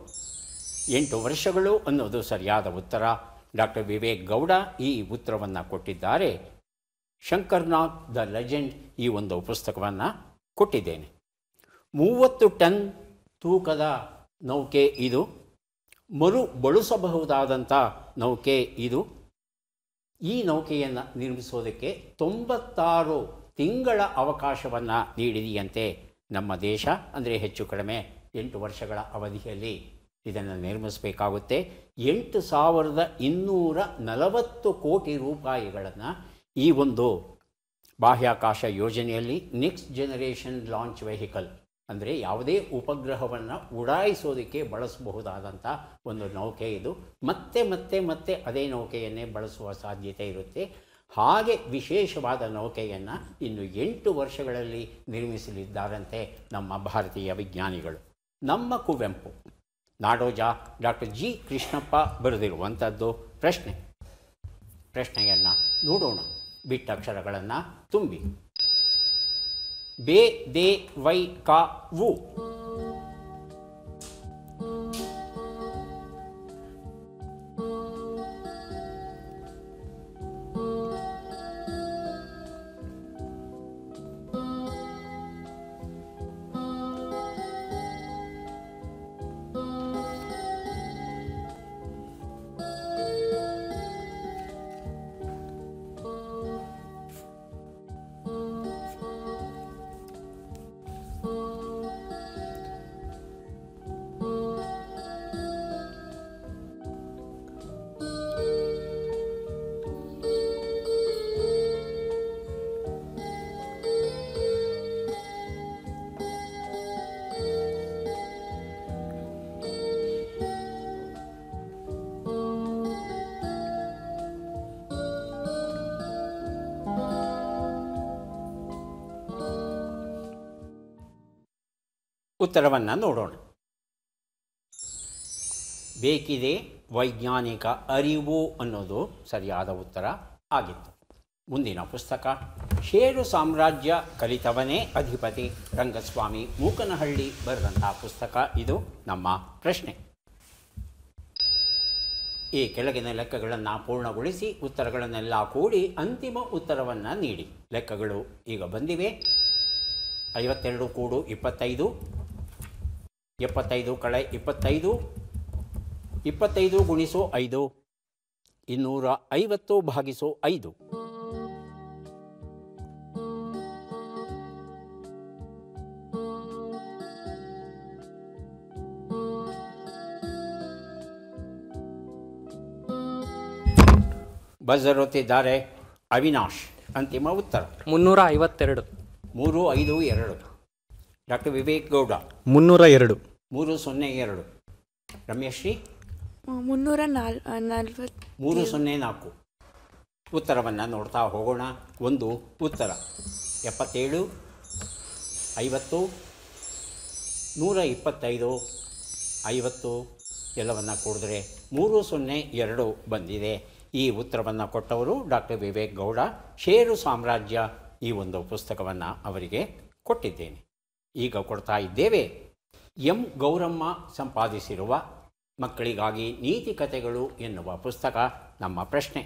8 ವರ್ಷಗಳು ಅನ್ನೋದು ಸರಿಯಾದ ಉತ್ತರ. ಡಾಕ್ಟರ್ ವಿವೇಕ್ ಗೌಡ ಈ ಉತ್ತರವನ್ನು ಕೊಟ್ಟಿದ್ದಾರೆ. ಶಂಕರ್ನಾಗ್ ದ ಲೆಜೆಂಡ್ ಈ ಒಂದು ಪುಸ್ತಕವನ್ನು ಕೊಟ್ಟಿದ್ದೇನೆ. 30 ಟನ್ ತೂಕದ ನೌಕೆ ಇದು. ಬಳಸಬಹುದಾದಂಥ ನೌಕೆ ಇದು. ಈ ನೌಕೆಯನ್ನು ನಿರ್ಮಿಸೋದಕ್ಕೆ 96 ತಿಂಗಳ ಅವಕಾಶವನ್ನು ನೀಡಿದೆಯಂತೆ ನಮ್ಮ ದೇಶ. ಅಂದರೆ ಹೆಚ್ಚು ಕಡಿಮೆ 8 ವರ್ಷಗಳ ಅವಧಿಯಲ್ಲಿ ಇದನ್ನು ನಿರ್ಮಿಸಬೇಕಾಗುತ್ತೆ. 8,240 ಕೋಟಿ ರೂಪಾಯಿಗಳನ್ನು ಈ ಒಂದು ಬಾಹ್ಯಾಕಾಶ ಯೋಜನೆಯಲ್ಲಿ ನೆಕ್ಸ್ಟ್ ಜನರೇಷನ್ ಲಾಂಚ್ ವೆಹಿಕಲ್ ಅಂದರೆ ಯಾವುದೇ ಉಪಗ್ರಹವನ್ನು ಉಡಾಯಿಸೋದಕ್ಕೆ ಬಳಸಬಹುದಾದಂಥ ಒಂದು ನೌಕೆ ಇದು. ಮತ್ತೆ ಮತ್ತೆ ಮತ್ತೆ ಅದೇ ನೌಕೆಯನ್ನೇ ಬಳಸುವ ಸಾಧ್ಯತೆ ಇರುತ್ತೆ. ಹಾಗೆ ವಿಶೇಷವಾದ ನೌಕೆಯನ್ನು ಇನ್ನು 8 ವರ್ಷಗಳಲ್ಲಿ ನಿರ್ಮಿಸಲಿದ್ದಾರಂತೆ ನಮ್ಮ ಭಾರತೀಯ ವಿಜ್ಞಾನಿಗಳು. ನಮ್ಮ ಕುವೆಂಪು ನಾಡೋಜ ಡಾಕ್ಟರ್ ಜಿ ಕೃಷ್ಣಪ್ಪ ಬರೆದಿರುವಂಥದ್ದು ಪ್ರಶ್ನೆಯನ್ನು ನೋಡೋಣ. ಬಿಟ್ಟಕ್ಷರಗಳನ್ನು ತುಂಬಿ. ಬೇ ದೇ ವೈ ಕಾ ವು. ಉತ್ತರವನ್ನು ನೋಡೋಣ. ಬೇಕಿದೆ ವೈಜ್ಞಾನಿಕ ಅರಿವು ಅನ್ನೋದು ಸರಿಯಾದ ಉತ್ತರ ಆಗಿತ್ತು. ಮುಂದಿನ ಪುಸ್ತಕ ಷೇರು ಸಾಮ್ರಾಜ್ಯ ಕಲಿತವನೇ ಅಧಿಪತಿ, ರಂಗಸ್ವಾಮಿ ಮೂಕನಹಳ್ಳಿ ಬರೆದಂತಹ ಪುಸ್ತಕ. ಇದು ನಮ್ಮ ಪ್ರಶ್ನೆ. ಈ ಕೆಳಗಿನ ಲೆಕ್ಕಗಳನ್ನು ಪೂರ್ಣಗೊಳಿಸಿ ಉತ್ತರಗಳನ್ನೆಲ್ಲ ಕೂಡಿ ಅಂತಿಮ ಉತ್ತರವನ್ನು ನೀಡಿ. ಲೆಕ್ಕಗಳು ಈಗ ಬಂದಿವೆ. 52 ಕೂಡು 25, 75 ಕಳೆ 25, 25 ಗುಣಿಸು 5, 250 ಭಾಗಿಸು 5. ಬಜರ್ ಒತ್ತಿದ್ದಾರೆ ಅವಿನಾಶ್. ಅಂತಿಮ ಉತ್ತರ 352. 352. ಡಾಕ್ಟರ್ ವಿವೇಕ್ ಗೌಡ 302. 302. ರಮ್ಯಶ್ರೀ 340. 304. ಉತ್ತರವನ್ನು ನೋಡ್ತಾ ಹೋಗೋಣ. ಒಂದು ಉತ್ತರ 77, 50, 125, 50 ಎಲ್ಲವನ್ನು ಕೂಡಿದ್ರೆ 302 ಬಂದಿದೆ. ಈ ಉತ್ತರವನ್ನು ಕೊಟ್ಟವರು ಡಾಕ್ಟರ್ ವಿವೇಕ್ ಗೌಡ. ಷೇರು ಸಾಮ್ರಾಜ್ಯ ಈ ಒಂದು ಪುಸ್ತಕವನ್ನು ಅವರಿಗೆ ಕೊಟ್ಟಿದ್ದೇನೆ. ಈಗ ಕೊಡ್ತಾ ಇದ್ದೇವೆ ಎಂ ಗೌರಮ್ಮ ಸಂಪಾದಿಸಿರುವ ಮಕ್ಕಳಿಗಾಗಿ ನೀತಿ ಕಥೆಗಳು ಎನ್ನುವ ಪುಸ್ತಕ. ನಮ್ಮ ಪ್ರಶ್ನೆ,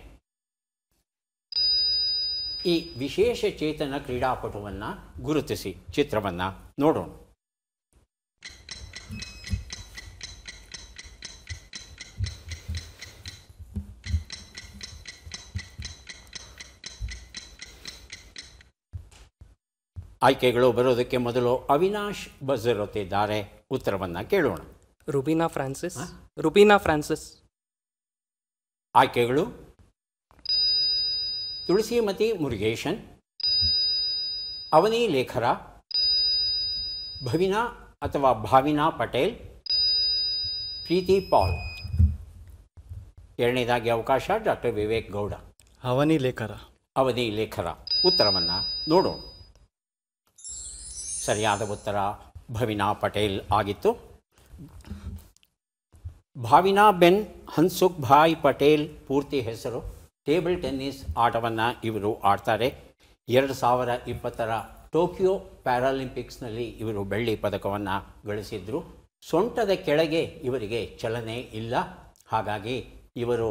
ಈ ವಿಶೇಷ ಚೇತನ ಕ್ರೀಡಾಪಟುವನ್ನು ಗುರುತಿಸಿ. ಚಿತ್ರವನ್ನು ನೋಡೋಣ. ಆಯ್ಕೆಗಳು ಬರೋದಕ್ಕೆ ಮೊದಲು ಅವಿನಾಶ್ ಬಜರ್ ಒತ್ತಿದ್ದಾರೆ. ಉತ್ತರವನ್ನು ಕೇಳೋಣ. ರುಬೀನಾ ಫ್ರಾನ್ಸಿಸ್. ರುಬೀನಾ ಫ್ರಾನ್ಸಿಸ್. ಆಯ್ಕೆಗಳು ತುಳಸಿಮತಿ ಮುರುಗೇಶನ್, ಅವನಿ ಲೇಖರ, ಭವಿನಾ ಅಥವಾ ಭಾವಿನಾ ಪಟೇಲ್, ಪ್ರೀತಿ ಪಾಲ್. ಎರಡನೇದಾಗಿ ಅವಕಾಶ ಡಾಕ್ಟರ್ ವಿವೇಕ್ ಗೌಡ. ಅವನಿ ಲೇಖರ. ಅವನಿ ಲೇಖರ. ಉತ್ತರವನ್ನು ನೋಡೋಣ. ಸರಿಯಾದ ಉತ್ತರ ಭವಿನಾ ಪಟೇಲ್ ಆಗಿತ್ತು. ಭಾವಿನಾ ಬೆನ್ ಹನ್ಸುಖ್ ಭಾಯ್ ಪಟೇಲ್ ಪೂರ್ತಿ ಹೆಸರು. ಟೇಬಲ್ ಟೆನ್ನಿಸ್ ಆಟವನ್ನು ಇವರು ಆಡ್ತಾರೆ. 2020 ಟೋಕಿಯೋ ಪ್ಯಾರಾಲಿಂಪಿಕ್ಸ್ನಲ್ಲಿ ಇವರು ಬೆಳ್ಳಿ ಪದಕವನ್ನು ಗಳಿಸಿದ್ರು. ಸೊಂಟದ ಕೆಳಗೆ ಇವರಿಗೆ ಚಲನೆ ಇಲ್ಲ. ಹಾಗಾಗಿ ಇವರು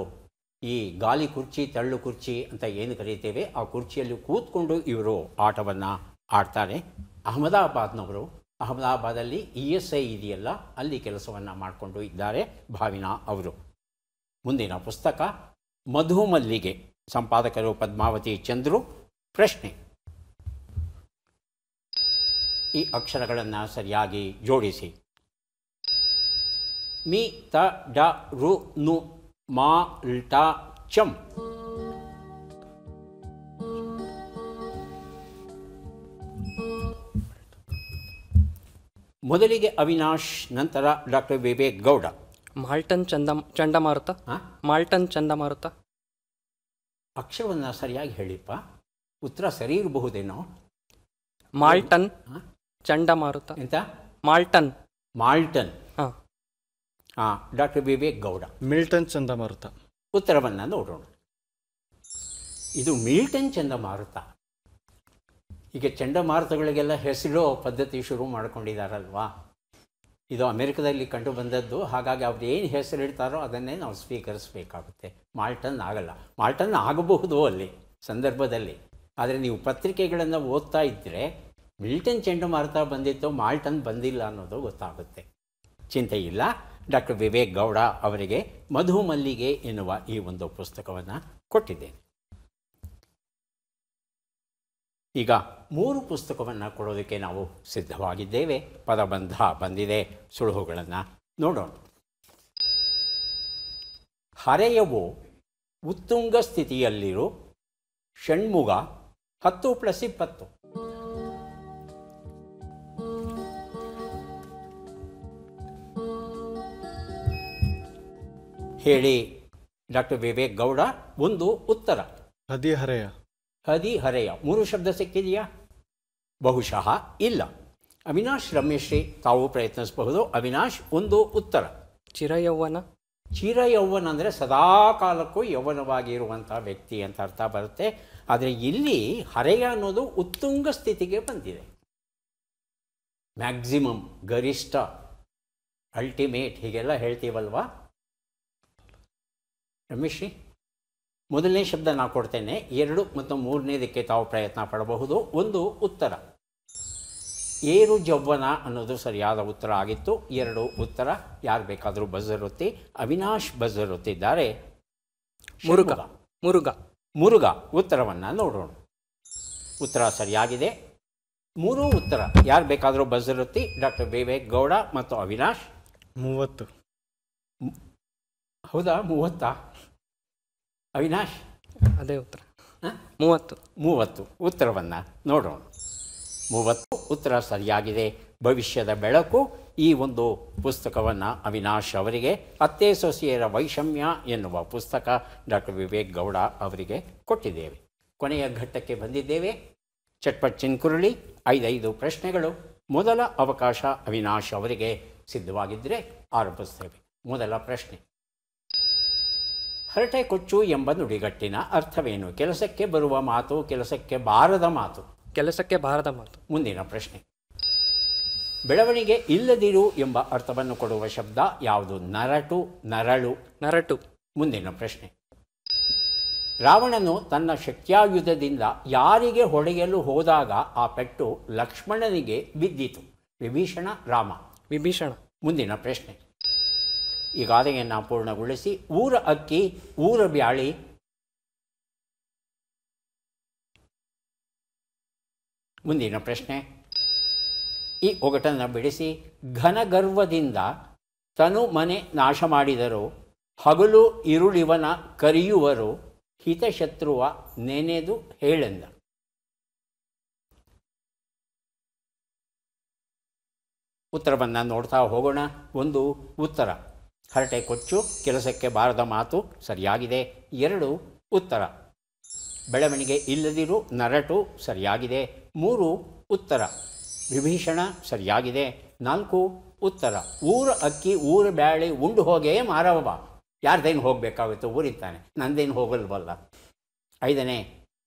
ಈ ಗಾಲಿ ಕುರ್ಚಿ, ತಳ್ಳು ಕುರ್ಚಿ ಅಂತ ಏನು ಕರೀತೇವೆ, ಆ ಕುರ್ಚಿಯಲ್ಲಿ ಕೂತ್ಕೊಂಡು ಇವರು ಆಟವನ್ನು ಆಡ್ತಾರೆ. ಅಹಮದಾಬಾದ್ನವರು. ಅಹಮದಾಬಾದಲ್ಲಿ ESI ಇದೆಯಲ್ಲ, ಅಲ್ಲಿ ಕೆಲಸವನ್ನು ಮಾಡಿಕೊಂಡು ಇದ್ದಾರೆ ಭಾವಿನಾ ಅವರು. ಮುಂದಿನ ಪುಸ್ತಕ ಮಧುಮಲ್ಲಿಗೆ. ಸಂಪಾದಕರು ಪದ್ಮಾವತಿ ಚಂದ್ರು. ಪ್ರಶ್ನೆ, ಈ ಅಕ್ಷರಗಳನ್ನು ಸರಿಯಾಗಿ ಜೋಡಿಸಿ. ಮಿ ತ ಡ ರು ನು ಮಾ ಲ್ಟ ಚಂ. ಮೊದಲಿಗೆ ಅವಿನಾಶ್, ನಂತರ ಡಾಕ್ಟರ್ ವಿವೇಕ್ ಗೌಡ. ಮಾಲ್ಟನ್ ಚಂಡಮಾರುತ. ಮಾಲ್ಟನ್ ಚಂಡಮಾರುತ. ಅಕ್ಷರವನ್ನು ಸರಿಯಾಗಿ ಹೇಳಿಪ್ಪ. ಉತ್ತರ ಸರಿ ಇರಬಹುದೇನೋ. ಮಾಲ್ಟನ್ ಚಂಡಮಾರುತ. ಎಂತ? ಮಾಲ್ಟನ್. ಮಾಲ್ಟನ್. ಹಾಂ. ಡಾಕ್ಟರ್ ವಿವೇಕ್ ಗೌಡ. ಮಿಲ್ಟನ್ ಚಂಡಮಾರುತ. ಉತ್ತರವನ್ನು ನೋಡೋಣ. ಇದು ಮಿಲ್ಟನ್ ಚಂಡಮಾರುತ. ಈಗ ಚಂಡಮಾರುತಗಳಿಗೆಲ್ಲ ಹೆಸರು ಪದ್ಧತಿ ಶುರು ಮಾಡ್ಕೊಂಡಿದ್ದಾರಲ್ವಾ. ಇದು ಅಮೆರಿಕದಲ್ಲಿ ಕಂಡು ಬಂದದ್ದು. ಹಾಗಾಗಿ ಅವ್ರು ಏನು ಹೆಸರಿಡ್ತಾರೋ ಅದನ್ನೇ ನಾವು ಸ್ವೀಕರಿಸಬೇಕಾಗುತ್ತೆ. ಮಾಲ್ಟನ್ ಆಗಲ್ಲ. ಮಾಲ್ಟನ್ ಆಗಬಹುದು ಅಲ್ಲಿ ಸಂದರ್ಭದಲ್ಲಿ. ಆದರೆ ನೀವು ಪತ್ರಿಕೆಗಳನ್ನು ಓದ್ತಾ ಇದ್ದರೆ ಮಿಲ್ಟನ್ ಚಂಡಮಾರುತ ಬಂದಿತ್ತು, ಮಾಲ್ಟನ್ ಬಂದಿಲ್ಲ ಅನ್ನೋದು ಗೊತ್ತಾಗುತ್ತೆ. ಚಿಂತೆ ಇಲ್ಲ. ಡಾಕ್ಟರ್ ವಿವೇಕ್ ಗೌಡ ಅವರಿಗೆ ಮಧುಮಲ್ಲಿಗೆ ಎನ್ನುವ ಈ ಒಂದು ಪುಸ್ತಕವನ್ನು ಕೊಟ್ಟಿದ್ದೇನೆ. ಈಗ 3 ಪುಸ್ತಕವನ್ನು ಕೊಡೋದಕ್ಕೆ ನಾವು ಸಿದ್ಧವಾಗಿದ್ದೇವೆ. ಪದಬಂಧ ಬಂದಿದೆ. ಸುಳುಹುಗಳನ್ನು ನೋಡೋಣ. ಹರೆಯವು ಉತ್ತುಂಗ ಸ್ಥಿತಿಯಲ್ಲಿರು ಷಣ್ಮುಗ 10+20. ಹೇಳಿ ಡಾಕ್ಟರ್ ವಿವೇಕ್ ಗೌಡ. ಒಂದು ಉತ್ತರ ಹದಿಹರೆಯ. ಹದಿಹರೆಯ. 3 ಶಬ್ದ ಸಿಕ್ಕಿದೆಯಾ? ಬಹುಶಃ ಇಲ್ಲ. ಅವಿನಾಶ್ ರಮ್ಯಶ್ರೀ ತಾವು ಪ್ರಯತ್ನಿಸಬಹುದು. ಅವಿನಾಶ್ ಒಂದು ಉತ್ತರ. ಚಿರಯೌವನ. ಚಿರ ಯೌವನ ಅಂದರೆ ಸದಾ ಕಾಲಕ್ಕೂ ಯೌವನವಾಗಿರುವಂಥ ವ್ಯಕ್ತಿ ಅಂತ ಅರ್ಥ ಬರುತ್ತೆ. ಆದರೆ ಇಲ್ಲಿ ಹರೆಯ ಅನ್ನೋದು ಉತ್ತುಂಗ ಸ್ಥಿತಿಗೆ ಬಂದಿದೆ. ಮ್ಯಾಕ್ಸಿಮಮ್, ಗರಿಷ್ಠ, ಅಲ್ಟಿಮೇಟ್ ಹೀಗೆಲ್ಲ ಹೇಳ್ತೀವಲ್ವಾ ರಮೇಶ್ರೀ? ಮೊದಲನೇ ಶಬ್ದ ನಾನು ಕೊಡ್ತೇನೆ. 2 ಮತ್ತು 3ನೇದಕ್ಕೆ ತಾವು ಪ್ರಯತ್ನ ಪಡಬಹುದು. ಒಂದು ಉತ್ತರ. ಏರು ಜವ್ವನ ಅನ್ನೋದು ಸರಿಯಾದ ಉತ್ತರ ಆಗಿತ್ತು. 2 ಉತ್ತರ. ಯಾರು ಬೇಕಾದರೂ ಬಜರ್ ಒತ್ತಿ. ಅವಿನಾಶ್ ಬಜರ್ ಒತ್ತಿದ್ದಾರೆ. ಮುರುಘ. ಮುರುಘ. ಮುರುಘ ಉತ್ತರವನ್ನು ನೋಡೋಣ. ಉತ್ತರ ಸರಿಯಾಗಿದೆ. 3 ಉತ್ತರ. ಯಾರು ಬೇಕಾದರೂ ಬಜರ್ ಒತ್ತಿ. ಡಾಕ್ಟರ್ ವಿವೇಕ್ ಗೌಡ ಮತ್ತು ಅವಿನಾಶ್. 30. ಹೌದಾ? 30? ಅವಿನಾಶ್? ಅದೇ ಉತ್ತರ. 30. 30 ಉತ್ತರವನ್ನು ನೋಡೋಣ. 30 ಉತ್ತರ ಸರಿಯಾಗಿದೆ. ಭವಿಷ್ಯದ ಬೆಳಕು ಈ ಒಂದು ಪುಸ್ತಕವನ್ನು ಅವಿನಾಶ್ ಅವರಿಗೆ, ಅತ್ತೆ ಸೊಸೆಯರ ವೈಷಮ್ಯ ಎನ್ನುವ ಪುಸ್ತಕ ಡಾಕ್ಟರ್ ವಿವೇಕ್ ಗೌಡ ಅವರಿಗೆ ಕೊಟ್ಟಿದ್ದೇವೆ. ಕೊನೆಯ ಘಟ್ಟಕ್ಕೆ ಬಂದಿದ್ದೇವೆ. ಚಟ್ಪಟ್ ಚಿನ್ಕುರುಳಿ 5 ಪ್ರಶ್ನೆಗಳು. ಮೊದಲ ಅವಕಾಶ ಅವಿನಾಶ್ ಅವರಿಗೆ. ಸಿದ್ಧವಾಗಿದ್ದರೆ ಆರಂಭಿಸ್ತೇವೆ. ಮೊದಲ ಪ್ರಶ್ನೆ. ಹರಟೆ ಕೊಚ್ಚು ಎಂಬ ನುಡಿಗಟ್ಟಿನ ಅರ್ಥವೇನು? ಕೆಲಸಕ್ಕೆ ಬರುವ ಮಾತು, ಕೆಲಸಕ್ಕೆ ಬಾರದ ಮಾತು. ಕೆಲಸಕ್ಕೆ ಬಾರದ ಮಾತು. ಮುಂದಿನ ಪ್ರಶ್ನೆ. ಬೆಳವಣಿಗೆ ಇಲ್ಲದಿರು ಎಂಬ ಅರ್ಥವನ್ನು ಕೊಡುವ ಶಬ್ದ ಯಾವುದು? ನರಟು, ನರಳು. ನರಟು. ಮುಂದಿನ ಪ್ರಶ್ನೆ. ರಾವಣನು ತನ್ನ ಶಕ್ತ್ಯಾಯುಧದಿಂದ ಯಾರಿಗೆ ಹೊಡೆಯಲು ಹೋದಾಗ ಆ ಪೆಟ್ಟು ಲಕ್ಷ್ಮಣನಿಗೆ ಬಿದ್ದಿತು? ವಿಭೀಷಣ, ರಾಮ. ವಿಭೀಷಣ. ಮುಂದಿನ ಪ್ರಶ್ನೆ. ಈ ಗಾದೆಯನ್ನು ಪೂರ್ಣಗೊಳಿಸಿ. ಊರ ಅಕ್ಕಿ, ಊರ ಬ್ಯಾಳಿ. ಮುಂದಿನ ಪ್ರಶ್ನೆ. ಈ ಒಗಟನ್ನು ಬಿಡಿಸಿ. ಘನಗರ್ವದಿಂದ ತನು ಮನೆ ನಾಶ ಮಾಡಿದರು, ಹಗಲು ಇರುಳಿವನ ಕರಿಯುವರು, ಹಿತಶತ್ರುವ ನೆನೆದು ಹೇಳೆಂದ. ಉತ್ತರವನ್ನು ನೋಡ್ತಾ ಹೋಗೋಣ. ಒಂದು ಉತ್ತರ. ಹರಟೆ ಕೊಚ್ಚು, ಕೆಲಸಕ್ಕೆ ಬಾರದ ಮಾತು ಸರಿಯಾಗಿದೆ. 2 ಉತ್ತರ. ಬೆಳವಣಿಗೆ ಇಲ್ಲದಿರು, ನರಟು ಸರಿಯಾಗಿದೆ. 3 ಉತ್ತರ. ವಿಭೀಷಣ ಸರಿಯಾಗಿದೆ. 4 ಉತ್ತರ. ಊರ ಅಕ್ಕಿ, ಊರ ಬ್ಯಾಳೆ ಉಂಡು ಹೋಗೇ ಮಾರವ. ಯಾರ್ದೇನು ಹೋಗಬೇಕಾಗುತ್ತೆ? ಊರಿದ್ದಾನೆ, ನಂದೇನು ಹೋಗಲ್ವಲ್ಲ. 5ನೇ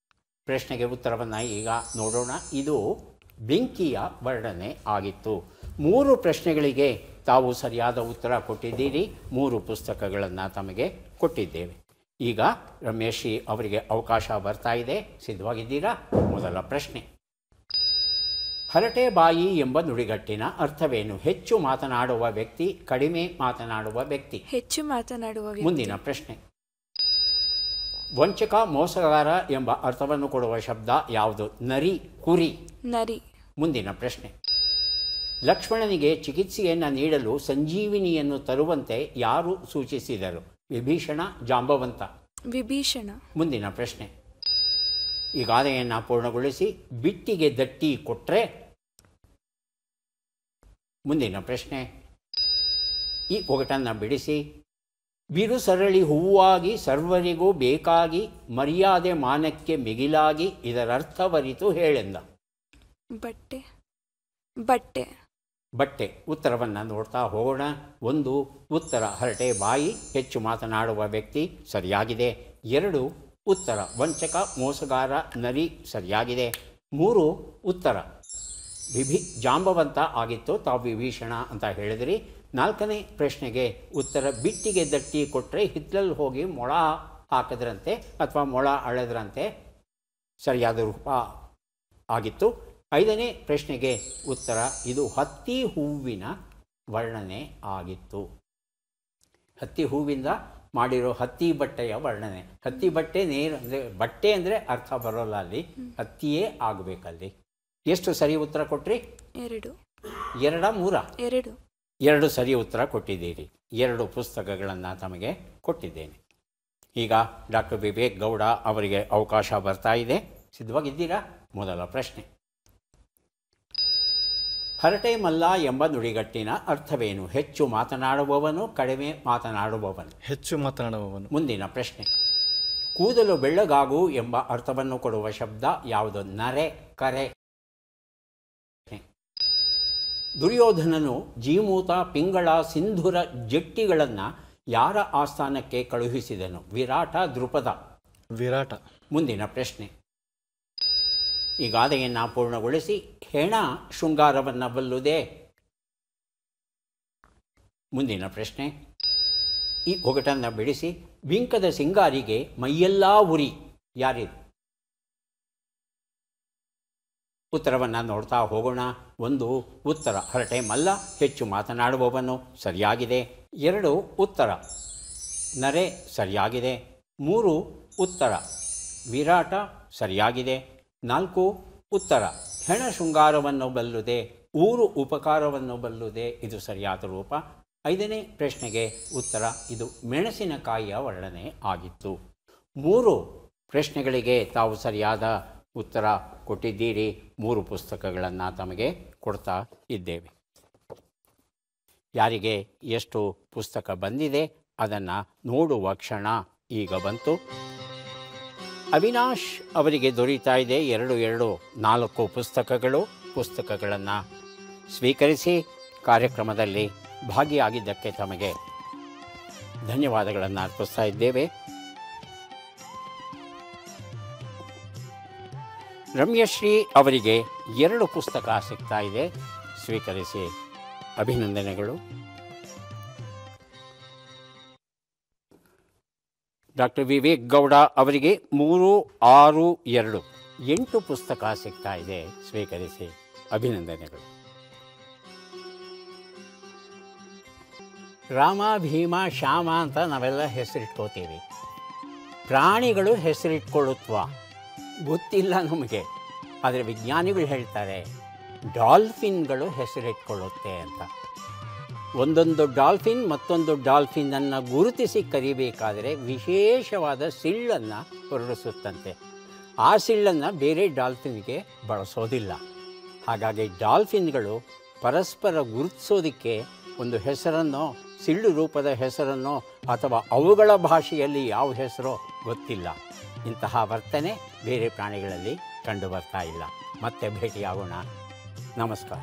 ಪ್ರಶ್ನೆಗೆ ಉತ್ತರವನ್ನು ಈಗ ನೋಡೋಣ. ಇದು ಬೆಂಕಿಯ ವರ್ಣನೆ ಆಗಿತ್ತು. 3 ಪ್ರಶ್ನೆಗಳಿಗೆ ತಾವು ಸರಿಯಾದ ಉತ್ತರ ಕೊಟ್ಟಿದ್ದೀರಿ. 3 ಪುಸ್ತಕಗಳನ್ನು ತಮಗೆ ಕೊಟ್ಟಿದ್ದೇವೆ. ಈಗ ರಮೇಶಿ ಅವರಿಗೆ ಅವಕಾಶ ಬರ್ತಾ ಇದೆ. ಸಿದ್ಧವಾಗಿದ್ದೀರಾ? ಮೊದಲ ಪ್ರಶ್ನೆ. ಹರಟೆ ಬಾಯಿ ಎಂಬ ನುಡಿಗಟ್ಟಿನ ಅರ್ಥವೇನು? ಹೆಚ್ಚು ಮಾತನಾಡುವ ವ್ಯಕ್ತಿ, ಕಡಿಮೆ ಮಾತನಾಡುವ ವ್ಯಕ್ತಿ. ಹೆಚ್ಚು ಮಾತನಾಡುವ ವ್ಯಕ್ತಿ. ಮುಂದಿನ ಪ್ರಶ್ನೆ. ವಂಚಕ, ಮೋಸಗಾರ ಎಂಬ ಅರ್ಥವನ್ನು ಕೊಡುವ ಶಬ್ದ ಯಾವುದು? ನರಿ, ಕುರಿ. ನರಿ. ಮುಂದಿನ ಪ್ರಶ್ನೆ. ಲಕ್ಷ್ಮಣನಿಗೆ ಚಿಕಿತ್ಸೆಯನ್ನು ನೀಡಲು ಸಂಜೀವಿನಿಯನ್ನು ತರುವಂತೆ ಯಾರು ಸೂಚಿಸಿದರು? ವಿಭೀಷಣ, ಜಾಂಬವಂತ. ವಿಭೀಷಣ. ಮುಂದಿನ ಪ್ರಶ್ನೆ. ಈ ಗಾದೆಯನ್ನು ಪೂರ್ಣಗೊಳಿಸಿ. ಬಿಟ್ಟಿಗೆ ದಟ್ಟಿ ಕೊಟ್ರೆ. ಮುಂದಿನ ಪ್ರಶ್ನೆ. ಈ ಒಗಟನ್ನು ಬಿಡಿಸಿ. ಬಿರು ಸರಳಿ ಹೂವಾಗಿ ಸರ್ವರಿಗೂ ಬೇಕಾಗಿ, ಮರ್ಯಾದೆ ಮಾನಕ್ಕೆ ಮಿಗಿಲಾಗಿ, ಇದರರ್ಥವರಿತು ಹೇಳೆಂದ. ಬಟ್ಟೆ. ಬಟ್ಟೆ. ಬಟ್ಟೆ. ಉತ್ತರವನ್ನು ನೋಡ್ತಾ ಹೋಗೋಣ. 1 ಉತ್ತರ. ಹರಟೆ ಬಾಯಿ, ಹೆಚ್ಚು ಮಾತನಾಡುವ ವ್ಯಕ್ತಿ ಸರಿಯಾಗಿದೆ. 2 ಉತ್ತರ. ವಂಚಕ, ಮೋಸಗಾರ, ನರಿ ಸರಿಯಾಗಿದೆ. 3 ಉತ್ತರ. ಜಾಂಬವಂತ ಆಗಿತ್ತು, ತಾವು ವಿಭೀಷಣ ಅಂತ ಹೇಳಿದ್ರಿ. 4ನೇ ಪ್ರಶ್ನೆಗೆ ಉತ್ತರ. ಬಿಟ್ಟಿಗೆ ದಟ್ಟಿ ಕೊಟ್ಟರೆ ಹಿತ್ತಲಲ್ಲಿ ಹೋಗಿ ಮೊಳ ಹಾಕಿದ್ರಂತೆ ಅಥವಾ ಮೊಳ ಅಳೆದ್ರಂತೆ ಸರಿಯಾದ ರೂಪ ಆಗಿತ್ತು. 5ನೇ ಪ್ರಶ್ನೆಗೆ ಉತ್ತರ. ಇದು ಹತ್ತಿ ಹೂವಿನ ವರ್ಣನೆ ಆಗಿತ್ತು. ಹತ್ತಿ ಹೂವಿಂದ ಮಾಡಿರೋ ಹತ್ತಿ ಬಟ್ಟೆಯ ವರ್ಣನೆ. ಹತ್ತಿ ಬಟ್ಟೆ ಅಂದರೆ ಬಟ್ಟೆ ಅಂದರೆ ಅರ್ಥ ಬರೋಲ್ಲ ಅಲ್ಲಿ, ಹತ್ತಿಯೇ ಆಗಬೇಕಲ್ಲಿ. ಎಷ್ಟು ಸರಿ ಉತ್ತರ ಕೊಟ್ರಿ? 2. 2 3? 2 ಸರಿ ಉತ್ತರ ಕೊಟ್ಟಿದ್ದೀರಿ. 2 ಪುಸ್ತಕಗಳನ್ನು ತಮಗೆ ಕೊಟ್ಟಿದ್ದೇನೆ. ಈಗ ಡಾಕ್ಟರ್ ವಿವೇಕ್ ಗೌಡ ಅವರಿಗೆ ಅವಕಾಶ ಬರ್ತಾ ಇದೆ. ಸಿದ್ಧವಾಗಿದ್ದೀರಾ? ಮೊದಲ ಪ್ರಶ್ನೆ. ಹರಟೆ ಮಲ್ಲ ಎಂಬ ನುಡಿಗಟ್ಟಿನ ಅರ್ಥವೇನು? ಹೆಚ್ಚು ಮಾತನಾಡುವವನು, ಕಡಿಮೆ ಮಾತನಾಡುವವನು. ಹೆಚ್ಚು ಮಾತನಾಡುವವನು. ಮುಂದಿನ ಪ್ರಶ್ನೆ. ಕೂದಲು ಬೆಳ್ಳಗಾಗು ಎಂಬ ಅರ್ಥವನ್ನು ಕೊಡುವ ಶಬ್ದ ಯಾವುದು? ನರೆ, ಕರೆ. ದುರ್ಯೋಧನನು ಜೀಮೂತ, ಪಿಂಗಳ, ಸಿಂಧುರ ಜಟ್ಟಿಗಳನ್ನು ಯಾರ ಆಸ್ಥಾನಕ್ಕೆ ಕಳುಹಿಸಿದನು? ವಿರಾಟ, ದೃಪದ? ವಿರಾಟ. ಮುಂದಿನ ಪ್ರಶ್ನೆ. ಈ ಗಾದೆಯನ್ನು ಪೂರ್ಣಗೊಳಿಸಿ. ಹೆಣ ಶೃಂಗಾರವನ್ನು ಬಲ್ಲುದೇ? ಮುಂದಿನ ಪ್ರಶ್ನೆ. ಈ ಒಗಟನ್ನು ಬಿಡಿಸಿ. ಬಿಂಕದ ಸಿಂಗಾರಿಗೆ ಮೈಯೆಲ್ಲ ಉರಿ, ಯಾರಿದು? ಉತ್ತರವನ್ನು ನೋಡ್ತಾ ಹೋಗೋಣ. 1 ಉತ್ತರ ಹರಟೆ ಮಲ್ಲ, ಹೆಚ್ಚು ಮಾತನಾಡುವವನು, ಸರಿಯಾಗಿದೆ. 2 ಉತ್ತರ ನರೆ, ಸರಿಯಾಗಿದೆ. 3 ಉತ್ತರ ವಿರಾಟ, ಸರಿಯಾಗಿದೆ. 4 ಉತ್ತರ ಹೆಣ ಶೃಂಗಾರವನ್ನು ಬಲ್ಲುದೆ, ಊರು ಉಪಕಾರವನ್ನು ಬಲ್ಲುದೆ, ಇದು ಸರಿಯಾದ ರೂಪ. 5ನೇ ಪ್ರಶ್ನೆಗೆ ಉತ್ತರ ಇದು ಮೆಣಸಿನಕಾಯಿಯ ವರ್ಣನೆ ಆಗಿತ್ತು. 3 ಪ್ರಶ್ನೆಗಳಿಗೆ ತಾವು ಸರಿಯಾದ ಉತ್ತರ ಕೊಟ್ಟಿದ್ದೀರಿ. 3 ಪುಸ್ತಕಗಳನ್ನು ತಮಗೆ ಕೊಡ್ತಾ ಇದ್ದೇವೆ. ಯಾರಿಗೆ ಎಷ್ಟು ಪುಸ್ತಕ ಬಂದಿದೆ ಅದನ್ನು ನೋಡುವ ಕ್ಷಣ ಈಗ ಬಂತು. ಅವಿನಾಶ್ ಅವರಿಗೆ ದೊರೀತಾ ಇದೆ 4 ಪುಸ್ತಕಗಳನ್ನು ಸ್ವೀಕರಿಸಿ ಕಾರ್ಯಕ್ರಮದಲ್ಲಿ ಭಾಗಿಯಾಗಿದ್ದಕ್ಕೆ ತಮಗೆ ಧನ್ಯವಾದಗಳನ್ನು ಅರ್ಪಿಸ್ತಾ ಇದ್ದೇವೆ. ರಮ್ಯಶ್ರೀ ಅವರಿಗೆ 2 ಪುಸ್ತಕ ಸಿಗ್ತಾ ಇದೆ, ಸ್ವೀಕರಿಸಿ ಅಭಿನಂದನೆಗಳು. ಡಾಕ್ಟರ್ ವಿವೇಕ್ ಗೌಡ ಅವರಿಗೆ 3, 6, 2 8 ಪುಸ್ತಕ ಸಿಗ್ತಾ ಇದೆ, ಸ್ವೀಕರಿಸಿ ಅಭಿನಂದನೆಗಳು. ರಾಮ, ಭೀಮ, ಶ್ಯಾಮ ಅಂತ ನಾವೆಲ್ಲ ಹೆಸರಿಟ್ಕೋತೀವಿ. ಪ್ರಾಣಿಗಳು ಹೆಸರಿಟ್ಕೊಳ್ಳುತ್ತವಾ ಗೊತ್ತಿಲ್ಲ ನಮಗೆ, ಆದರೆ ವಿಜ್ಞಾನಿಗಳು ಹೇಳ್ತಾರೆ ಡಾಲ್ಫಿನ್ಗಳು ಹೆಸರಿಟ್ಕೊಳ್ಳುತ್ತೆ ಅಂತ. ಒಂದೊಂದು ಡಾಲ್ಫಿನ್ ಮತ್ತೊಂದು ಡಾಲ್ಫಿನನ್ನು ಗುರುತಿಸಿ ಕರಿಬೇಕಾದರೆ ವಿಶೇಷವಾದ ಸಿಳ್ಳನ್ನು ಹೊರಡಿಸುತ್ತಂತೆ. ಆ ಸಿಳ್ಳನ್ನು ಬೇರೆ ಡಾಲ್ಫಿನ್ಗೆ ಬಳಸೋದಿಲ್ಲ. ಹಾಗಾಗಿ ಡಾಲ್ಫಿನ್ಗಳು ಪರಸ್ಪರ ಗುರುತಿಸೋದಕ್ಕೆ ಒಂದು ಹೆಸರನ್ನೋ, ಸಿಳ್ಳು ರೂಪದ ಹೆಸರನ್ನೋ ಅಥವಾ ಅವುಗಳ ಭಾಷೆಯಲ್ಲಿ ಯಾವ ಹೆಸರೋ ಗೊತ್ತಿಲ್ಲ. ಇಂತಹ ವರ್ತನೆ ಬೇರೆ ಪ್ರಾಣಿಗಳಲ್ಲಿ ಕಂಡುಬರ್ತಾ ಇಲ್ಲ. ಮತ್ತೆ ಭೇಟಿಯಾಗೋಣ. ನಮಸ್ಕಾರ.